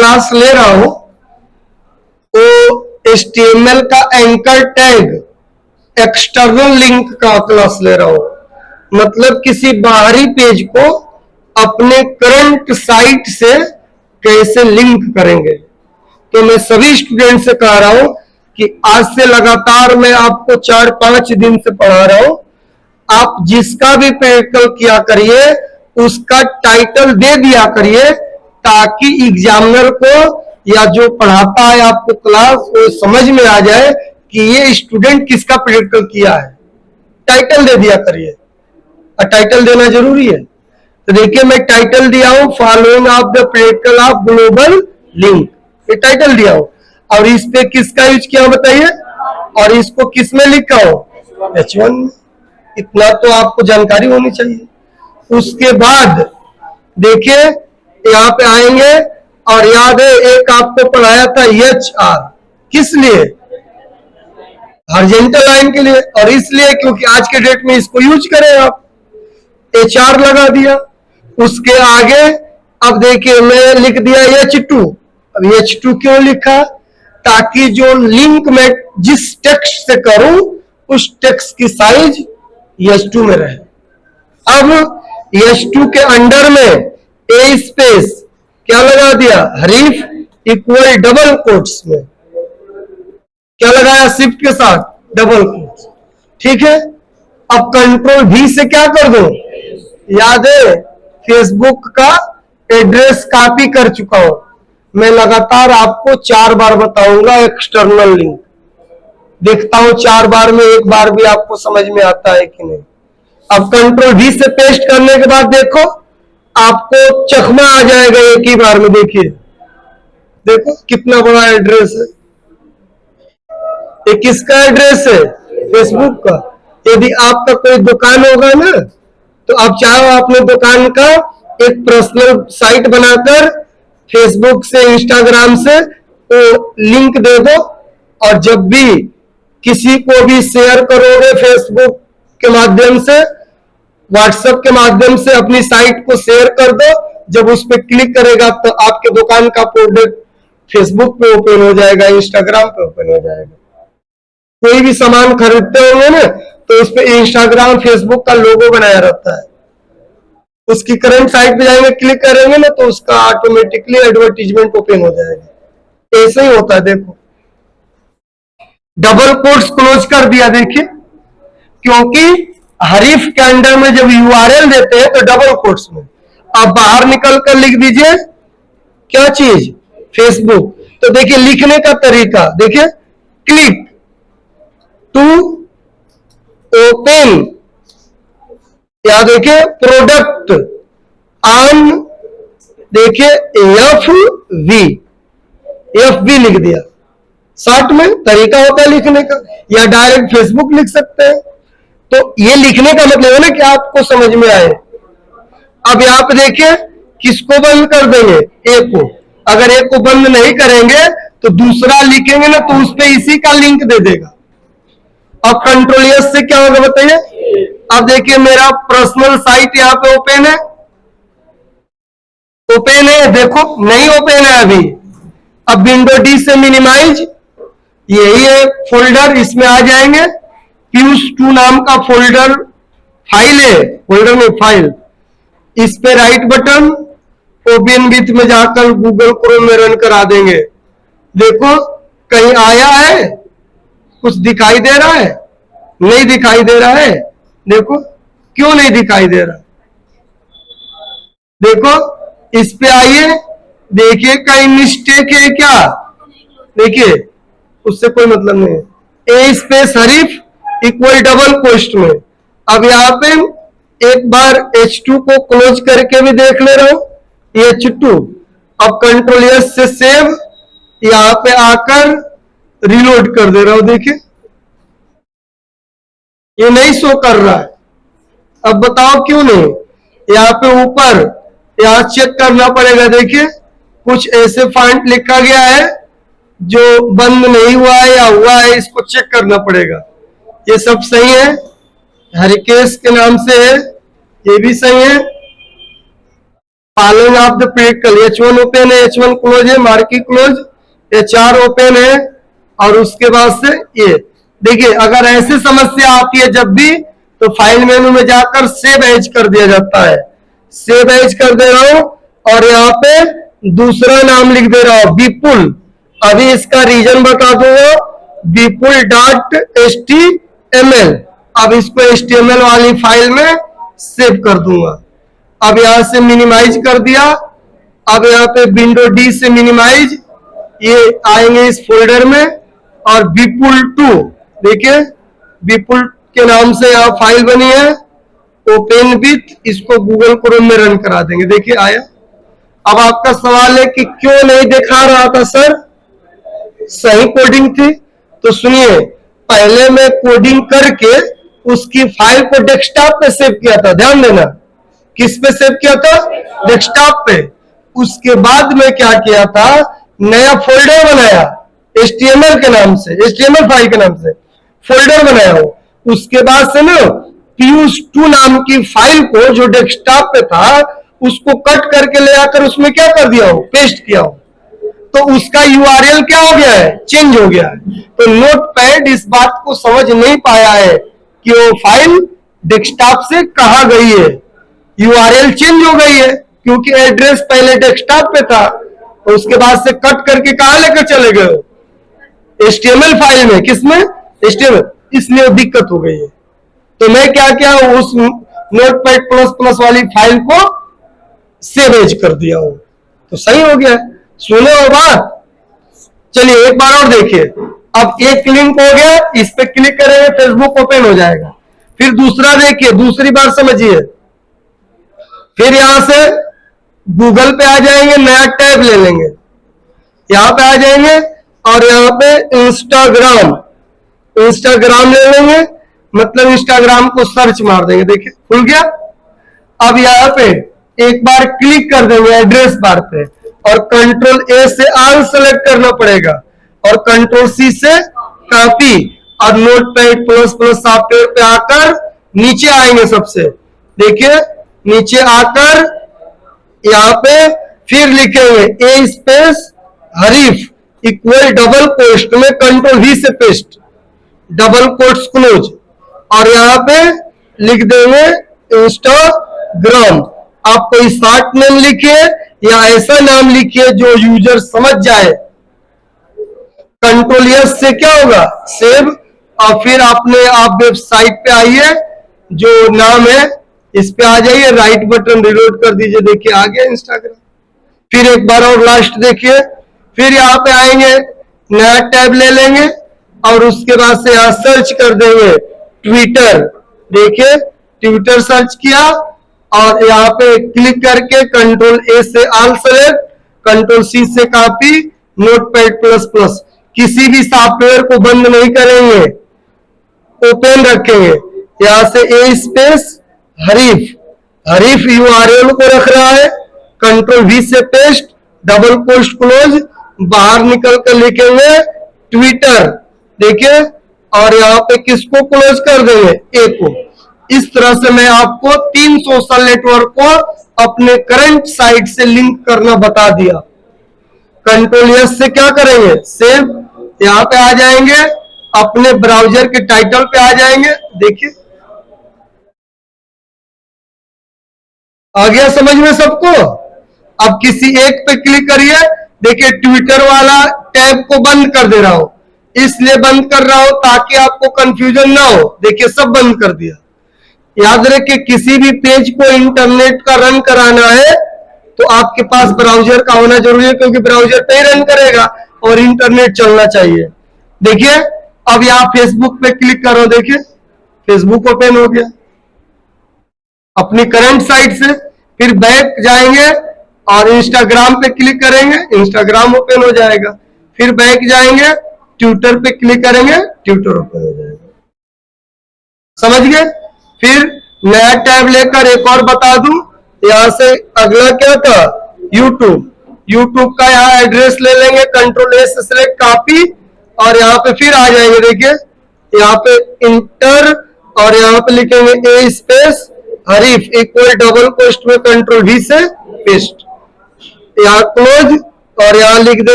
Class ले रहा हूं वो HTML का एंकर टैग एक्सटर्नल लिंक का क्लास ले रहा हूं, मतलब किसी बाहरी पेज को अपने करंट साइट से कैसे लिंक करेंगे। तो मैं सभी स्टूडेंट से कह रहा हूं कि आज से लगातार मैं आपको 4-5 दिन से पढ़ा रहा हूं, आप जिसका भी प्रैक्टिकल किया करिए उसका टाइटल दे दिया करिए, ताकि एग्जामिनर को या जो पढ़ाता है आपको क्लास वो समझ में आ जाए कि ये स्टूडेंट किसका प्रैक्टिकल किया है। टाइटल दे दिया करिए, और टाइटल देना जरूरी है। तो देखिए मैं टाइटल दिया हूं following of the practical of global link, ये टाइटल दिया हूं। और इस पे किसका यूज किया बताइए, और इसको किस में लिखा हो, H1 में। इतना तो आपको जानकारी होनी चाहिए। उसके बाद देखिए यहाँ पे आएंगे, और याद है एक आपको पढ़ाया था HR, किस लिए, हॉरिजॉन्टल लाइन के लिए, और इसलिए क्योंकि आज के डेट में इसको यूज करें आप, HR लगा दिया। उसके आगे अब देखिए मैं लिख दिया H2। अब H2 क्यों लिखा, ताकि जो लिंक मैं जिस टेक्स्ट से करूं उस टेक्स्ट की साइज H2 में रहे। अब H2 के अंडर में ए स्पेस क्या लगा दिया, हरीफ इक्वल डबल कोट्स में क्या लगाया, शिफ्ट के साथ डबल कोट्स, ठीक है। अब कंट्रोल V से क्या कर दो, याद है फेसबुक का एड्रेस कॉपी कर चुका हूं मैं, लगातार आपको 4 बार बताऊंगा एक्सटर्नल लिंक, देखता हूं 4 बार में 1 बार भी आपको समझ में आता है कि नहीं। अब कंट्रोल V से पेस्ट करने के बाद देखो आपको चकमा आ जाएगा एक ही बार में। देखिए देखो कितना बड़ा एड्रेस है, ये किसका एड्रेस है, फेसबुक का। यदि आपका कोई दुकान होगा ना, तो आप चाहो अपने दुकान का एक पर्सनल साइट बनाकर फेसबुक से इंस्टाग्राम से तो लिंक दे दो, और जब भी किसी को भी शेयर करोगे फेसबुक के माध्यम से, व्हाट्सएप के माध्यम से अपनी साइट को शेयर कर दो, जब उस पर क्लिक करेगा तो आपके दुकान का प्रोडक्ट फेसबुक पे ओपन हो जाएगा, इंस्टाग्राम पे ओपन हो जाएगा। कोई भी सामान खरीदते होंगे ना, तो उस पे इंस्टाग्राम फेसबुक का लोगो बनाया रहता है, उसकी करंट साइट पे जाएंगे क्लिक करेंगे ना, तो उसका ऑटोमेटिकली एडवर्टीजमेंट ओपन हो जाएगा। ऐसे ही होता है। देखो डबल कोट्स क्लोज कर दिया, देखिए क्योंकि हरीफ के अंडर में जब URL देते हैं तो डबल कोट्स में। अब बाहर निकल कर लिख दीजिए क्या चीज, फेसबुक। तो देखिए लिखने का तरीका देखिए, क्लिक टू ओपन, या देखिए प्रोडक्ट ऑन, देखिए FV लिख दिया। शॉर्ट में तरीका होता है लिखने का, या डायरेक्ट फेसबुक लिख सकते हैं। तो ये लिखने का मतलब है ना कि आपको समझ में आए। अब यहाँ पे देखिए किसको बंद कर देंगे, एक को। अगर एक को बंद नहीं करेंगे तो दूसरा लिखेंगे ना, तो उस पे इसी का लिंक दे देगा। अब कंट्रोल S से क्या होगा बताइए। अब देखिए मेरा पर्सनल साइट यहाँ पे ओपन है, देखो नहीं ओपन है अभी। अब विंडो D से मिनिमाइज, यही है फोल्डर, इसमें आ जाएंगे। Piyush 2 नाम का फोल्डर फाइल है, फोल्डर में फाइल, इस पे राइट बटन ओपन विथ में जाकर गूगल क्रोम में रन करा देंगे। देखो कहीं आया है, कुछ दिखाई दे रहा है, नहीं दिखाई दे रहा है। देखो क्यों नहीं दिखाई दे रहा, देखो इस पे आइए, देखिए कहीं मिस्टेक है क्या, देखिए उससे कोई मतलब नहीं है। ए स्पेस हरीफ इक्वल डबल कोष्ट में। अब यहाँ पे एक बार H2 को क्लोज करके भी देख ले रहा हूं, H2। अब कंट्रोल S से सेव, यहाँ पे आकर रिलोड कर दे रहा हूं। देखिए ये नहीं शो कर रहा है, अब बताओ क्यों नहीं। यहाँ पे ऊपर यहाँ चेक करना पड़ेगा, देखिए कुछ ऐसे फॉन्ट लिखा गया है जो बंद नहीं हुआ है या हुआ है, इसको चेक करना पड़ेगा। ये सब सही है, हरिकेश के नाम से है, ये भी सही है। Following of the predicate, H1 open है, H1 क्लोज है, मार्की क्लोज, HR ओपन है, और उसके बाद से ये देखिए, अगर ऐसी समस्या आती है जब भी, तो फाइल मेनू में जाकर सेव एज कर दिया जाता है। सेव एज कर दे रहा हूं, और यहाँ पे दूसरा नाम लिख दे रहा हूं, विपुल। अभी इसका रीजन बता दूंगा, विपुल.html। अब इसको HTML वाली फाइल में सेव कर दूंगा। अब यहां से मिनिमाइज कर दिया। अब यहाँ पे विंडो डी से मिनिमाइज, ये आएंगे इस फोल्डर में, और विपुल2 देखिए, विपुल के नाम से यहाँ फाइल बनी है, ओपन विथ, इसको गूगल क्रोम में रन करा देंगे। देखिए आया। अब आपका सवाल है कि क्यों नहीं दिखा रहा था सर, सही कोडिंग थी। तो सुनिए, पहले मैं कोडिंग करके उसकी फाइल को डेस्कटॉप पे सेव किया था, ध्यान देना। किस पे सेव किया था? डेस्कटॉप पे। उसके बाद में क्या किया था, नया फोल्डर बनाया HTML के नाम से, HTML फाइल के नाम से फोल्डर बनाया हो। उसके बाद से ना piyush2 नाम की फाइल को, जो डेस्कटॉप पे था, उसको कट करके ले आकर उसमें क्या कर दिया हो, पेस्ट किया हो। तो उसका URL क्या हो गया है, चेंज हो गया है। तो नोटपैड इस बात को समझ नहीं पाया है कि वो फाइल डेस्कटॉप से कहां गई है, URL चेंज हो गई है, क्योंकि एड्रेस पहले डेस्कटॉप पे था, और उसके बाद से कट करके कहां लेकर चले गए, HTML फाइल में। किसमें? HTML। इसलिए दिक्कत हो गई है। तो मैं क्या किया, उस नोटपैड प्लस प्लस वाली फाइल को सेव एज कर दिया हूं, तो सही हो गया। सुने हो बात? चलिए एक बार और देखिए। अब एक लिंक हो गया, इस पे क्लिक करेंगे, फेसबुक ओपन हो जाएगा। फिर दूसरा देखिए, दूसरी बार समझिए। फिर यहां से गूगल पे आ जाएंगे, नया टैब ले लेंगे, यहां पे आ जाएंगे, और यहां पे इंस्टाग्राम ले लेंगे, मतलब इंस्टाग्राम को सर्च मार देंगे। देखिए खुल गया। अब यहाँ पे एक बार क्लिक कर देंगे एड्रेस बार पे, और कंट्रोल A से ऑल सेलेक्ट करना पड़ेगा, और कंट्रोल C से कॉपी, और नोटपैड प्लस प्लस सॉफ्टवेयर पे आकर नीचे आएंगे। सबसे देखिए, नीचे आकर यहाँ पे फिर लिखेंगे A स्पेस हरीफ इक्वल डबल कोष्ट में कंट्रोल V से पेस्ट, डबल कोट्स क्लोज, और यहाँ पे लिख देंगे इंस्टाग्राम। आप कोई शॉर्ट नेम लिखिए या ऐसा नाम लिखिए जो यूजर समझ जाए। कंट्रोल S से क्या होगा, सेव, और फिर आप वेबसाइट पे आइए, जो नाम है इस पे आ जाइए, राइट बटन रिलोड कर दीजिए। देखिए आ गया इंस्टाग्राम। फिर एक बार और लास्ट देखिए। फिर यहाँ पे आएंगे, नया टैब ले लेंगे, और उसके बाद से यहाँ सर्च कर देंगे ट्विटर। देखिए ट्विटर सर्च किया, और यहाँ पे क्लिक करके कंट्रोल A से ऑल सेलेक्ट, कंट्रोल C से कॉपी, नोटपैड प्लस प्लस। किसी भी सॉफ्टवेयर को बंद नहीं करेंगे, ओपन रखेंगे। यहां से A स्पेस हरीफ URL को रख रहा है, कंट्रोल V से पेस्ट, डबल कोस्ट क्लोज, बाहर निकल कर लिखेंगे ट्विटर। देखिए, और यहाँ पे किसको क्लोज कर देंगे, A को। इस तरह से मैं आपको 3 सोशल नेटवर्क को अपने करंट साइट से लिंक करना बता दिया। कंट्रोल S से क्या करेंगे, सेव। यहाँ पे आ जाएंगे, अपने ब्राउजर के टाइटल पे आ जाएंगे। देखिए आ गया समझ में सबको। अब किसी एक पे क्लिक करिए। देखिए ट्विटर वाला टैब को बंद कर दे रहा हूं, इसलिए बंद कर रहा हूं ताकि आपको कंफ्यूजन ना हो। देखिए सब बंद कर दिया। याद रखिए, किसी भी पेज को इंटरनेट का रन कराना है तो आपके पास ब्राउजर का होना जरूरी है, क्योंकि ब्राउजर पे ही रन करेगा और इंटरनेट चलना चाहिए। देखिए अब यहाँ फेसबुक पे क्लिक करो। देखिए फेसबुक ओपन हो गया अपनी करंट साइट से। फिर बैक जाएंगे और इंस्टाग्राम पे क्लिक करेंगे, इंस्टाग्राम ओपन हो जाएगा। फिर बैक जाएंगे, ट्विटर पे क्लिक करेंगे, ट्विटर ओपन हो जाएगा। समझ गए। फिर नया टैब लेकर एक और बता दूं, यहां से अगला क्या था, यूट्यूब का यहाँ एड्रेस ले लेंगे, कंट्रोल A से सिलेक्ट कॉपी, और यहाँ पे फिर आ जाएंगे। देखिए यहाँ पे इंटर, और यहाँ पे लिखेंगे A स्पेस हरीफ इक्वल डबल कोष्ट में कंट्रोल V से पेस्ट, यहाँ क्लोज और यहाँ लिख दे